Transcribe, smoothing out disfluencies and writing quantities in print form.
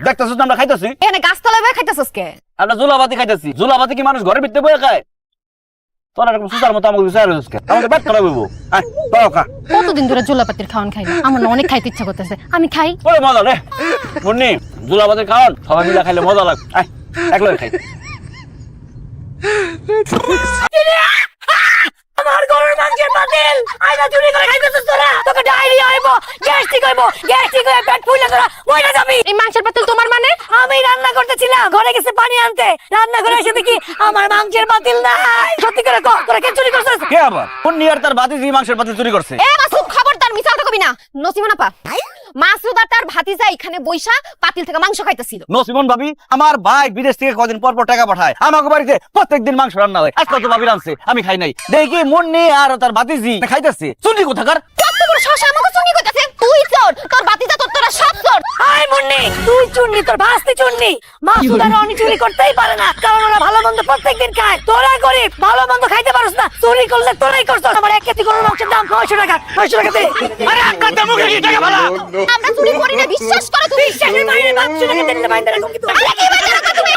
দেখতেছিস না আমরা খাইতেছি? এখানে গাছতলায় বসে খাইতেছস কে? আমরা জুলাবাতি খাইতেছি। জুলাবাতি কি মানুষ ঘরের ভিতরে বয়ে খায়? তোরা এরকম সুতার মতো আমাকে বিচার হচ্ছে আমাকে ব্যাট করা বইবো। কতদিন ধরে জুলাপাতির খাওয়ান খাই না, আমার না অনেক খাইতে ইচ্ছা করতেছে, আমি খাই। ওরে মজা রে মুন্নি, জুলাবাতির খাওয়ান সবাই মিলে খাইলে মজা লাগে। একলাই খাই। আমার ঘরের মাংসের পাতিল আইনা চুরি করে খাইতেছিস তোরা। তোকে ডায়রিয়া হইব, গ্যাস্ট্রিক হইব, গ্যাস্ট্রিক হয়ে পেট ফুলে তোরা মইরা যাবি। এই মাংসের পাতিল তোমার মানে? আমি রান্না করতেছিলাম, ঘরে গেছে পানি আনতে, রান্না করে এসে দেখি আমার মাংসের পাতিল নাই। সত্যি করে কর, তোরা কে চুরি করছিস? কে আবার? মুন্নি আর তার ভাতিজি মাংসের পাতিল চুরি করছে। এ মাসুদ, খবরদার মিছা কথা কবি না। নসিমন আপা, মাসুদ আর তার ভাতিজা এখানে বইসা পাতিল থেকে মাংস খাইতেছিল। নসিমন ভাবি, আমার ভাই বিদেশ থেকে কদিন পর পর টাকা পাঠায়, আমাকে বাড়িতে প্রত্যেকদিন মাংস রান্না হয়। আজকে তো ভাবি রানছে, আমি খাই নাই। দেখি মুন্নি আর তার ভাতিজি খাইতেছে। চুরি কোথাকার? কত বড় সাহস আমাকে চুরি কইতাছে? তুই চোর, তোর ভাতিজা তোর, তোরা সব চোর। আয় মুন্নি, তুই চুন্নি, তোর ভাস্তি চুন্নি। মাসুদ আর অনি চুরি করতেই পারে না, কারণ ওরা ভালো মন্দ প্রত্যেকদিন খায়। তোরা গরিব, ভালো মন্দ খাইতে পারছ না। চুরি করলে তোরাই করছস। আমার 1 কেজি গরুর মাংসের দাম 900 টাকা। 900 টাকা দে। আরে আপনার তো মুখে কি টাকা ভাড়া? আমরা চুরি করি না, বিশ্বাস করো তুমি। বিশ্বাসের বাইরে 500 টাকা দিলে বাইন্দা রাখো কিন্তু। কি বাইরে রাখো তুমি?